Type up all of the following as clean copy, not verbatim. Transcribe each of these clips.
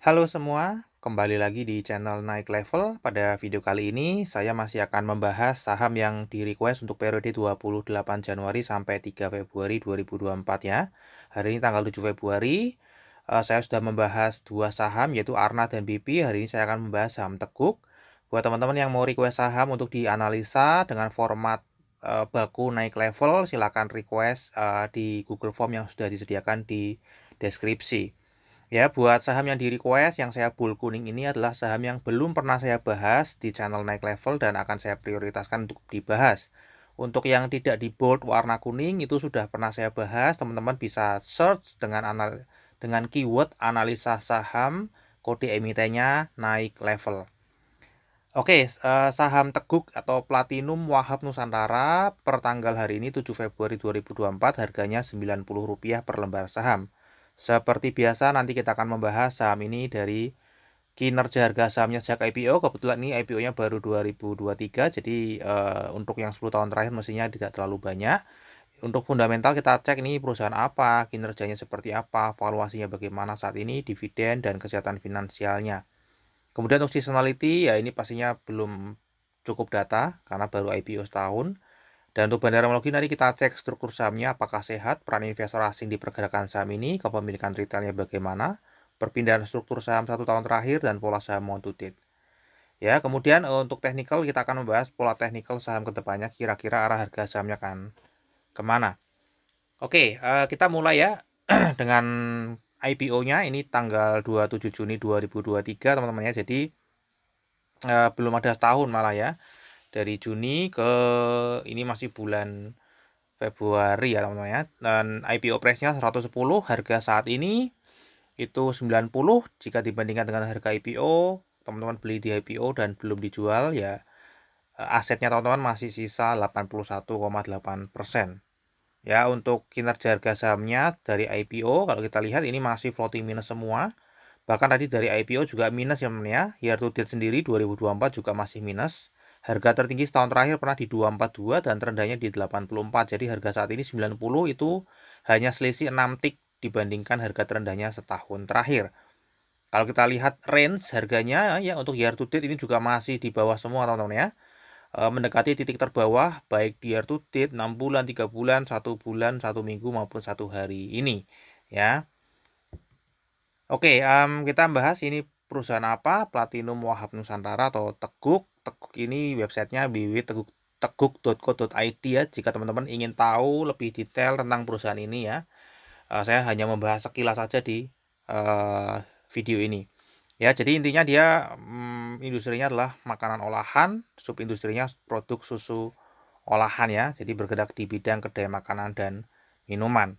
Halo semua, kembali lagi di channel Naik Level. Pada video kali ini, saya masih akan membahas saham yang di-request untuk periode 28 Januari sampai 3 Februari 2024 ya. Hari ini tanggal 7 Februari, saya sudah membahas dua saham yaitu Arna dan BP. Hari ini saya akan membahas saham Teguk. Buat teman-teman yang mau request saham untuk dianalisa dengan format baku Naik Level, silakan request di Google Form yang sudah disediakan di deskripsi. Ya, buat saham yang di-request, yang saya bold kuning ini adalah saham yang belum pernah saya bahas di channel Naik Level dan akan saya prioritaskan untuk dibahas. Untuk yang tidak di bold warna kuning itu sudah pernah saya bahas, teman-teman bisa search dengan keyword analisa saham, kode emitennya Naik Level. Oke, saham Teguk atau Platinum Wahab Nusantara per tanggal hari ini 7 Februari 2024 harganya Rp90 per lembar saham. Seperti biasa nanti kita akan membahas saham ini dari kinerja harga sahamnya sejak IPO. Kebetulan ini IPO-nya baru 2023, jadi untuk yang 10 tahun terakhir mestinya tidak terlalu banyak. Untuk fundamental kita cek ini perusahaan apa, kinerjanya seperti apa, valuasinya bagaimana saat ini, dividen dan kesehatan finansialnya. Kemudian untuk seasonality ya ini pastinya belum cukup data karena baru IPO setahun. Dan untuk bandarmologi nanti kita cek struktur sahamnya apakah sehat, peran investor asing di pergerakan saham ini, kepemilikan retailnya bagaimana, perpindahan struktur saham 1 tahun terakhir, dan pola saham month to date. Ya, kemudian untuk technical kita akan membahas pola technical saham kedepannya, kira-kira arah harga sahamnya akan kemana. Oke, kita mulai ya dengan IPO-nya ini tanggal 27 Juni 2023 teman-teman ya. Jadi belum ada setahun malah ya. Dari Juni ke ini masih bulan Februari ya teman-teman ya. Dan IPO price-nya 110, harga saat ini itu 90. Jika dibandingkan dengan harga IPO, teman-teman beli di IPO dan belum dijual ya, asetnya teman-teman masih sisa 81,8%. Ya, untuk kinerja harga sahamnya dari IPO kalau kita lihat ini masih floating minus semua. Bahkan tadi dari IPO juga minus ya teman ya. Year to date sendiri 2024 juga masih minus. Harga tertinggi setahun terakhir pernah di 242 dan terendahnya di 84. Jadi harga saat ini 90 itu hanya selisih 6 tik dibandingkan harga terendahnya setahun terakhir. Kalau kita lihat range harganya ya untuk year to date ini juga masih di bawah semua teman-teman ya. Mendekati titik terbawah baik di year to date 6 bulan, 3 bulan, 1 bulan, 1 minggu maupun 1 hari ini ya. Oke, kita bahas ini perusahaan apa, Platinum Wahab Nusantara atau Teguk. Teguk ini websitenya www.teguk.co.id ya. Jika teman-teman ingin tahu lebih detail tentang perusahaan ini ya, saya hanya membahas sekilas saja di video ini. Ya, jadi intinya dia industrinya adalah makanan olahan, subindustrinya produk susu olahan ya. Jadi bergerak di bidang kedai makanan dan minuman.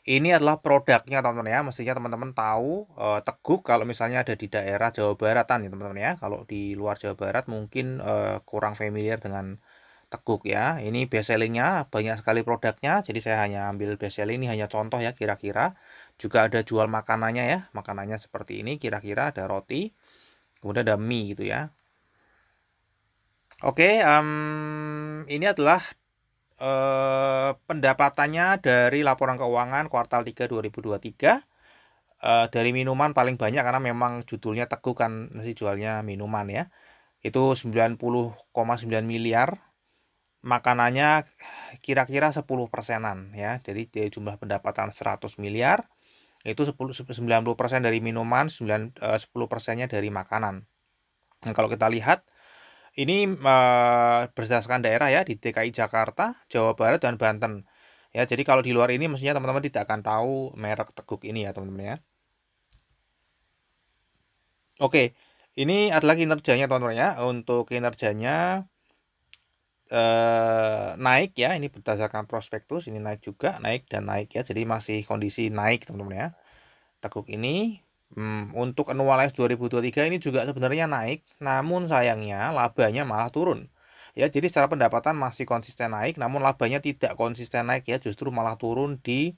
Ini adalah produknya teman-teman ya. Mestinya teman-teman tahu Teguk kalau misalnya ada di daerah Jawa Baratan ya teman-teman ya. Kalau di luar Jawa Barat mungkin kurang familiar dengan Teguk ya. Ini best sellingnya banyak sekali produknya. Jadi saya hanya ambil best selling ini hanya contoh ya kira-kira. Juga ada jual makanannya ya. Makanannya seperti ini kira-kira ada roti. Kemudian ada mie gitu ya. Oke, ini adalah pendapatannya dari laporan keuangan kuartal 3 2023. Dari minuman paling banyak karena memang judulnya Teguh kan masih jualnya minuman ya. Itu 90,9 miliar. Makanannya kira-kira 10%-an ya. Jadi dari jumlah pendapatan 100 miliar itu 90% dari minuman, 10%-nya dari makanan. Nah, kalau kita lihat ini berdasarkan daerah ya di DKI Jakarta, Jawa Barat dan Banten. Ya, jadi kalau di luar ini mestinya teman-teman tidak akan tahu merek Teguk ini ya, teman-teman ya. Oke, ini adalah kinerjanya teman-teman ya. Untuk kinerjanya naik ya, ini berdasarkan prospektus, ini naik juga, naik dan naik ya. Jadi masih kondisi naik teman-teman ya. Teguk ini untuk annualized 2023 ini juga sebenarnya naik, namun sayangnya labanya malah turun. Ya, jadi secara pendapatan masih konsisten naik, namun labanya tidak konsisten naik ya, justru malah turun di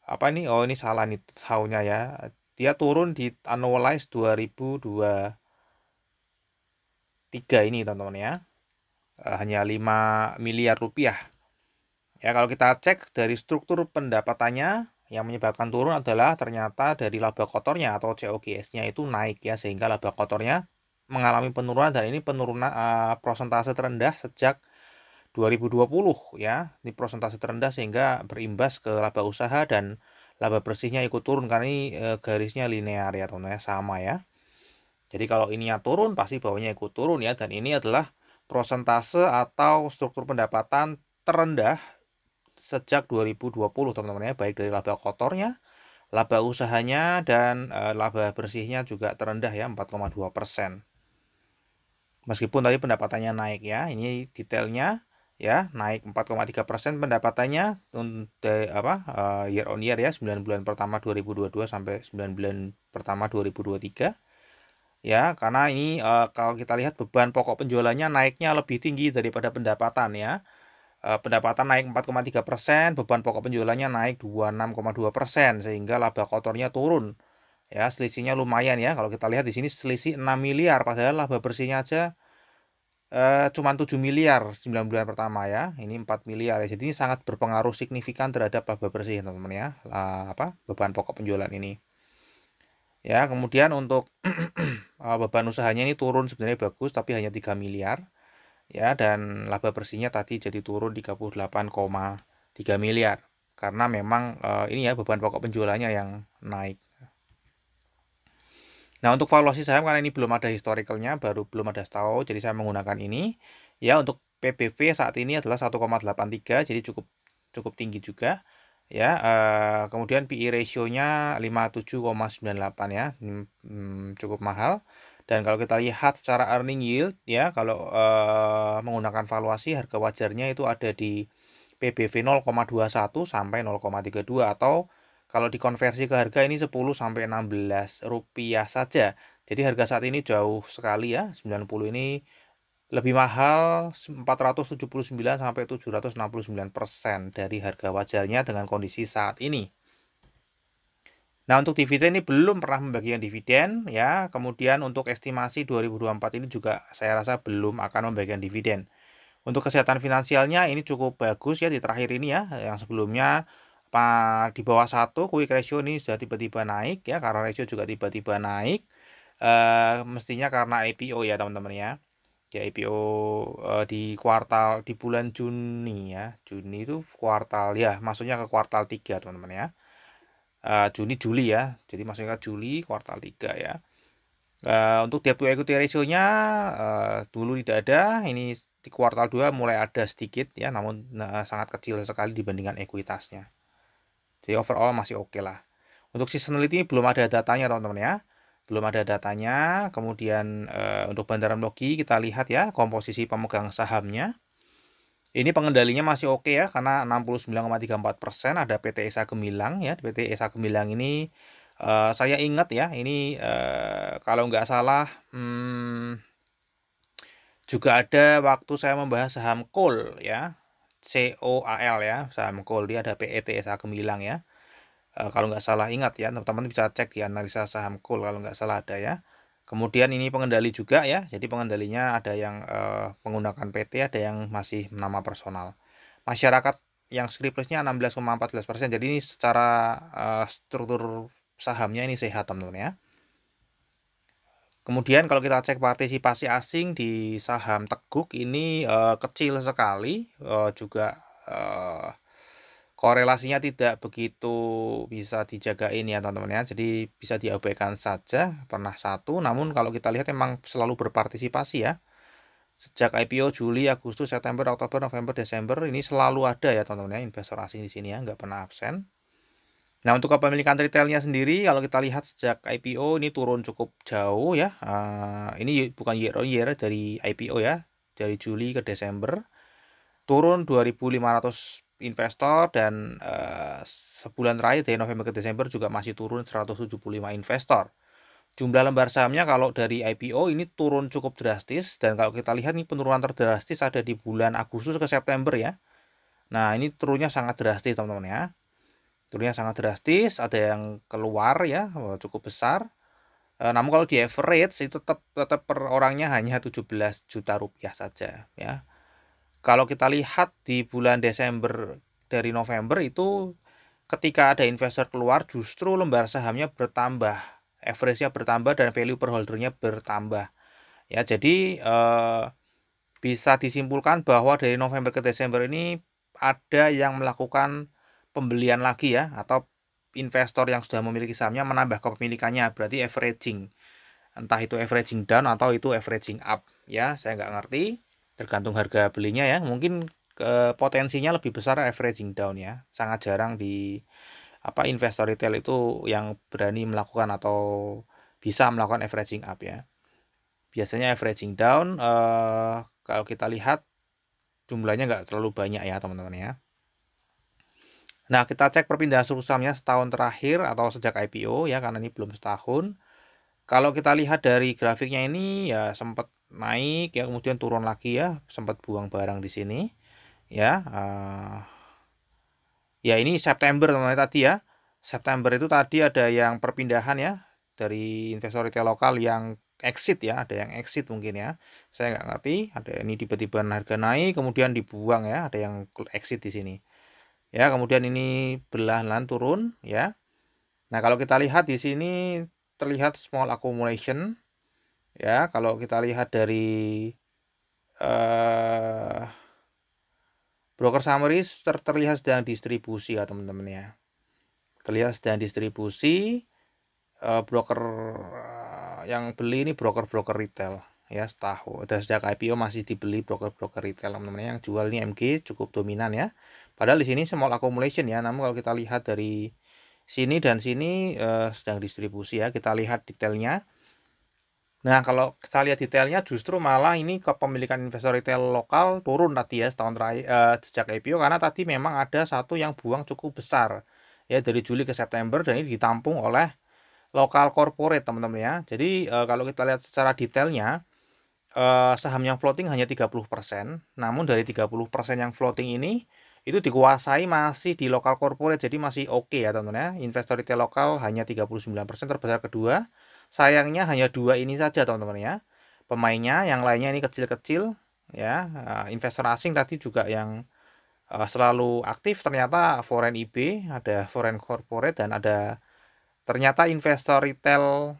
apa ini? Oh, ini salah nih tahunnya ya. Dia turun di annualized 2023 ini teman-teman ya. Hanya 5 miliar rupiah. Ya, kalau kita cek dari struktur pendapatannya Yang menyebabkan turun adalah ternyata dari laba kotornya atau COGS-nya itu naik ya, sehingga laba kotornya mengalami penurunan, dan ini penurunan prosentase terendah sejak 2020 ya. Ini prosentase terendah sehingga berimbas ke laba usaha, dan laba bersihnya ikut turun karena ini garisnya linear ya teman-teman, sama ya. Jadi kalau ininya turun pasti bawahnya ikut turun ya, dan ini adalah prosentase atau struktur pendapatan terendah sejak 2020 teman-teman ya, baik dari laba kotornya, laba usahanya, dan laba bersihnya juga terendah ya, 4,2%. Meskipun tadi pendapatannya naik ya, ini detailnya ya, naik 4,3% pendapatannya year on year ya, 9 bulan pertama 2022 sampai 9 bulan pertama 2023. Ya, karena ini kalau kita lihat beban pokok penjualannya naiknya lebih tinggi daripada pendapatan ya. Pendapatan naik 4,3%, beban pokok penjualannya naik 26,2%, sehingga laba kotornya turun. Ya, selisihnya lumayan ya. Kalau kita lihat di sini selisih 6 miliar, padahal laba bersihnya aja cuma 7 miliar 9 bulan pertama ya. Ini 4 miliar ya. Jadi ini sangat berpengaruh signifikan terhadap laba bersih teman-teman ya. Beban pokok penjualan ini. Ya, kemudian untuk beban usahanya ini turun sebenarnya bagus, tapi hanya 3 miliar. Ya, dan laba bersihnya tadi jadi turun 38,3 miliar. Karena memang ini ya, beban pokok penjualannya yang naik. Nah, untuk valuasi saham karena ini belum ada historicalnya, belum ada setahun, jadi saya menggunakan ini. Ya, untuk PBV saat ini adalah 1,83, jadi cukup tinggi juga. Ya, kemudian PE ratio-nya 57,98 ya, cukup mahal. Dan kalau kita lihat secara earning yield ya, kalau menggunakan valuasi, harga wajarnya itu ada di PBV 0,21 sampai 0,32, atau kalau dikonversi ke harga ini 10 sampai 16 rupiah saja. Jadi harga saat ini jauh sekali ya, 90 ini lebih mahal 479 sampai 769% dari harga wajarnya dengan kondisi saat ini. Nah, untuk dividen ini belum pernah membagikan dividen ya. Kemudian untuk estimasi 2024 ini juga saya rasa belum akan membagikan dividen. Untuk kesehatan finansialnya ini cukup bagus ya di terakhir ini ya. Yang sebelumnya di bawah 1 quick ratio ini sudah tiba-tiba naik ya, karena ratio juga tiba-tiba naik. Mestinya karena IPO ya teman-teman ya. Ya, IPO di bulan Juni ya. Juni itu kuartal ya, maksudnya ke kuartal 3 teman-teman ya. Juli ya. Jadi maksudnya ke Juli kuartal 3 ya. Untuk debt to equity ratio-nya dulu tidak ada, ini di kuartal 2 mulai ada sedikit ya, namun sangat kecil sekali dibandingkan ekuitasnya. Jadi overall masih oke lah. Untuk seasonality belum ada datanya teman-teman ya. Belum ada datanya. Kemudian untuk Bandaran Logi kita lihat ya komposisi pemegang sahamnya. Ini pengendalinya masih oke ya, karena 69,34% ada PT Esa Gemilang ya. PT Esa Gemilang ini saya ingat ya, ini kalau nggak salah juga ada waktu saya membahas saham KOL ya, COAL ya, saham KOL, dia ada PT Esa Gemilang ya. Kalau nggak salah ingat ya, teman-teman bisa cek di analisa saham KOL kalau nggak salah ada ya. Kemudian ini pengendali juga ya, jadi pengendalinya ada yang menggunakan PT, ada yang masih nama personal. Masyarakat yang skriplesnya 16,14%, jadi ini secara struktur sahamnya ini sehat teman-teman ya. Kemudian kalau kita cek partisipasi asing di saham Teguk ini kecil sekali, juga korelasinya tidak begitu bisa dijagain ya teman-teman ya, jadi bisa diabaikan saja, pernah satu. Namun kalau kita lihat memang selalu berpartisipasi ya, sejak IPO Juli, Agustus, September, Oktober, November, Desember ini selalu ada ya teman-teman ya, investor asing di sini ya, nggak pernah absen. Nah, untuk kepemilikan retailnya sendiri kalau kita lihat sejak IPO ini turun cukup jauh ya, ini bukan year on year, dari IPO ya, dari Juli ke Desember turun 2.500 investor, dan sebulan terakhir dari November ke Desember juga masih turun 175 investor. Jumlah lembar sahamnya kalau dari IPO ini turun cukup drastis, dan kalau kita lihat nih penurunan terdrastis ada di bulan Agustus ke September ya. Nah, ini turunnya sangat drastis teman-teman ya. Turunnya sangat drastis, ada yang keluar ya, cukup besar. Namun kalau di average itu tetap per orangnya hanya 17 juta rupiah saja ya. Kalau kita lihat di bulan Desember dari November itu ketika ada investor keluar justru lembar sahamnya bertambah, average-nya bertambah dan value per holder-nya bertambah. Ya, jadi bisa disimpulkan bahwa dari November ke Desember ini ada yang melakukan pembelian lagi ya, atau investor yang sudah memiliki sahamnya menambah kepemilikannya, berarti averaging. Entah itu averaging down atau itu averaging up ya, saya nggak ngerti, tergantung harga belinya ya. Mungkin potensinya lebih besar averaging down ya, sangat jarang di investor retail itu yang berani melakukan atau bisa melakukan averaging up ya. Biasanya averaging down kalau kita lihat jumlahnya nggak terlalu banyak ya teman-teman ya. Nah, kita cek perpindahan struktur sahamnya setahun terakhir atau sejak IPO ya, karena ini belum setahun. Kalau kita lihat dari grafiknya ini ya sempat naik ya, kemudian turun lagi ya, sempat buang barang di sini ya. Ya ini September teman-teman tadi ya. September itu tadi ada yang perpindahan ya dari investor retail lokal yang exit ya, ada yang exit mungkin ya. Saya nggak ngerti, ada ini tiba-tiba harga naik kemudian dibuang ya, ada yang exit di sini. Ya, kemudian ini perlahan-lahan turun ya. Nah, kalau kita lihat di sini terlihat small accumulation ya. Kalau kita lihat dari broker summary terlihat sedang distribusi ya teman-teman ya. Terlihat sedang distribusi. Broker yang beli ini broker-broker retail ya, setahu dan sejak IPO masih dibeli broker-broker retail teman-teman. Yang jual ini MG cukup dominan ya, padahal di sini small accumulation ya, namun kalau kita lihat dari sini dan sini sedang distribusi ya. Kita lihat detailnya. Nah, kalau kita lihat detailnya justru malah ini kepemilikan investor retail lokal turun tadi ya setahun terakhir sejak IPO, karena tadi memang ada satu yang buang cukup besar ya dari Juli ke September, dan ini ditampung oleh lokal corporate teman-teman ya. Jadi kalau kita lihat secara detailnya saham yang floating hanya 30%, namun dari 30% yang floating ini itu dikuasai masih di lokal corporate, jadi masih oke ya teman-teman ya. Investor retail lokal hanya 39%, terbesar kedua. Sayangnya hanya dua ini saja teman-teman ya pemainnya, yang lainnya ini kecil-kecil ya. Investor asing tadi juga yang selalu aktif ternyata foreign IB, ada foreign corporate, dan ada ternyata investor retail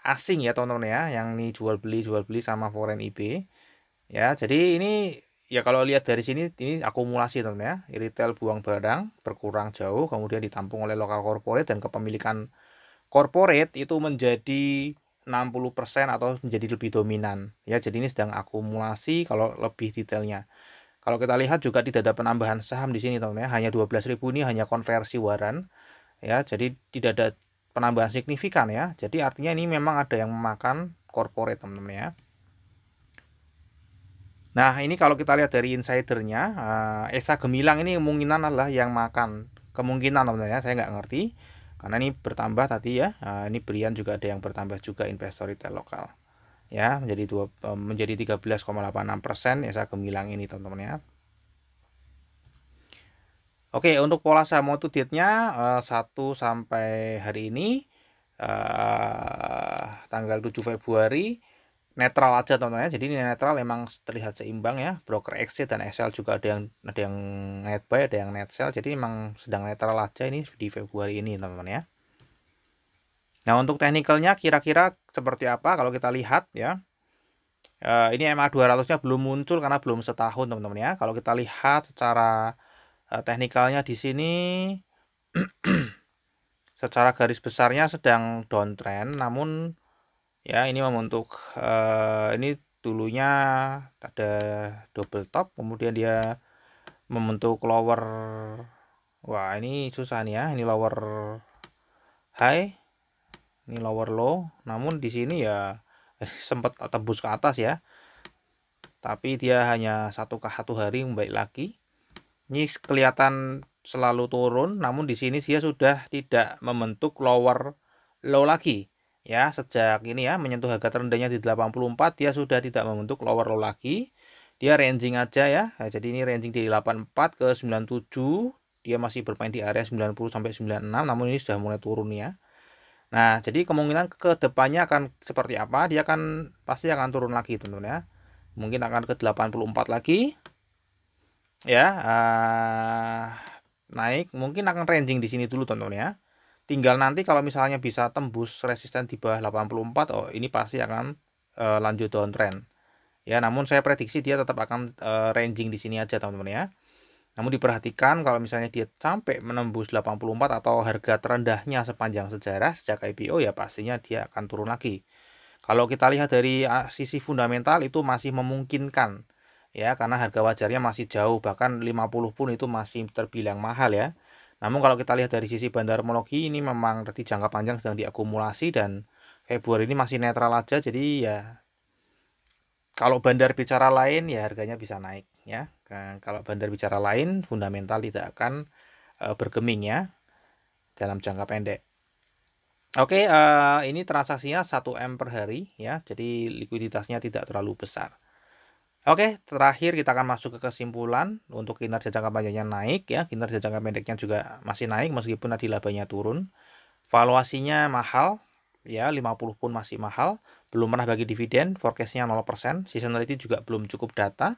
asing ya teman-teman ya, yang ini jual beli sama foreign IB ya. Jadi ini ya kalau lihat dari sini ini akumulasi teman-teman ya, retail buang barang berkurang jauh, kemudian ditampung oleh lokal corporate, dan kepemilikan corporate itu menjadi 60% atau menjadi lebih dominan ya. Jadi ini sedang akumulasi kalau lebih detailnya. Kalau kita lihat juga tidak ada penambahan saham di sini teman-teman ya, hanya 12.000 ini hanya konversi waran ya, jadi tidak ada penambahan signifikan ya. Jadi artinya ini memang ada yang memakan corporate teman-teman ya. Nah, ini kalau kita lihat dari insidernya, Esa Gemilang ini kemungkinan adalah yang makan, kemungkinan teman-teman ya, saya nggak ngerti karena ini bertambah tadi ya. Ini Brian juga ada yang bertambah juga investor retail lokal ya, menjadi 13,86% Esa Gemilang ini teman-teman ya. Oke, untuk pola saham to date-nya 1 sampai hari ini tanggal 7 Februari netral aja teman-teman ya. Jadi ini netral, emang terlihat seimbang ya. Broker exit dan SL juga ada yang net buy, ada yang net sell. Jadi memang sedang netral aja ini di Februari ini teman-teman ya. Nah, untuk teknikalnya kira-kira seperti apa kalau kita lihat ya. Ini MA 200-nya belum muncul karena belum setahun teman-teman ya. Kalau kita lihat secara teknikalnya di sini secara garis besarnya sedang downtrend, namun ya ini membentuk ini dulunya ada double top, kemudian dia membentuk lower. Wah, ini susah nih ya, ini lower high, ini lower low, namun di sini ya sempat tembus ke atas ya, tapi dia hanya satu hari membaik lagi. Ini kelihatan selalu turun, namun di sini dia sudah tidak membentuk lower low lagi ya. Sejak ini ya menyentuh harga terendahnya di 84, dia sudah tidak membentuk lower low lagi. Dia ranging aja ya. Nah, jadi ini ranging dari 84 ke 97. Dia masih bermain di area 90 sampai 96, namun ini sudah mulai turun ya. Nah, jadi kemungkinan ke depannya akan seperti apa? Dia pasti akan turun lagi teman-teman ya. Mungkin akan ke 84 lagi. Ya, naik, mungkin akan ranging di sini dulu teman-teman ya. Tinggal nanti kalau misalnya bisa tembus resisten di bawah 84, oh ini pasti akan lanjut downtrend. Ya, namun saya prediksi dia tetap akan ranging di sini aja teman-teman ya. Namun diperhatikan kalau misalnya dia sampai menembus 84 atau harga terendahnya sepanjang sejarah sejak IPO, ya pastinya dia akan turun lagi. Kalau kita lihat dari sisi fundamental itu masih memungkinkan ya, karena harga wajarnya masih jauh, bahkan 50 pun itu masih terbilang mahal ya. Namun kalau kita lihat dari sisi bandarmologi, ini memang tadi jangka panjang sedang diakumulasi dan Februari ini masih netral aja, jadi ya kalau bandar bicara lain ya harganya bisa naik ya. Kalau bandar bicara lain fundamental tidak akan bergeming ya dalam jangka pendek. Oke, ini transaksinya 1 M per hari ya, jadi likuiditasnya tidak terlalu besar. Oke, terakhir kita akan masuk ke kesimpulan. Untuk kinerja jangka panjangnya naik ya, kinerja jangka pendeknya juga masih naik meskipun tadi labanya turun. Valuasinya mahal ya, 50 pun masih mahal, belum pernah bagi dividen, forecastnya 0%, seasonality juga belum cukup data.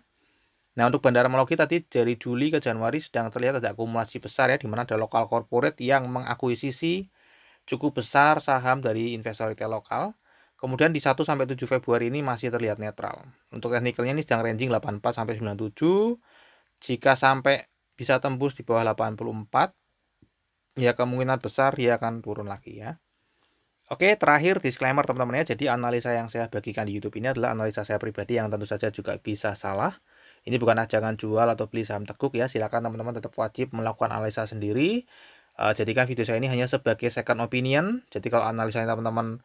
Nah, untuk bandarmologi tadi dari Juli ke Januari sedang terlihat ada akumulasi besar ya, di mana ada lokal corporate yang mengakuisisi cukup besar saham dari investor retail lokal. Kemudian di 1 sampai 7 Februari ini masih terlihat netral. Untuk teknikalnya ini sedang ranging 84 sampai 97. Jika sampai bisa tembus di bawah 84, ya kemungkinan besar dia akan turun lagi ya. Oke, terakhir disclaimer teman-teman ya. Jadi analisa yang saya bagikan di YouTube ini adalah analisa saya pribadi yang tentu saja juga bisa salah. Ini bukan ajakan jual atau beli saham Teguk ya. Silakan teman-teman tetap wajib melakukan analisa sendiri. Jadikan video saya ini hanya sebagai second opinion. Jadi kalau analisanya teman-teman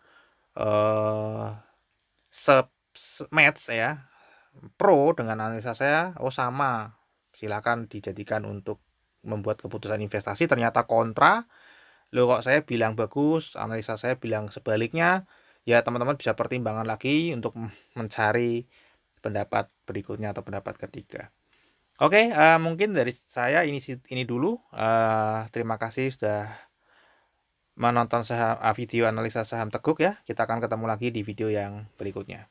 match ya, pro dengan analisa saya, oh sama, silakan dijadikan untuk membuat keputusan investasi. Ternyata kontra, loh kok saya bilang bagus, analisa saya bilang sebaliknya, ya teman-teman bisa pertimbangan lagi untuk mencari pendapat berikutnya atau pendapat ketiga. Oke, mungkin dari saya ini dulu. Terima kasih sudah menonton video analisa saham Teguk ya. Kita akan ketemu lagi di video yang berikutnya.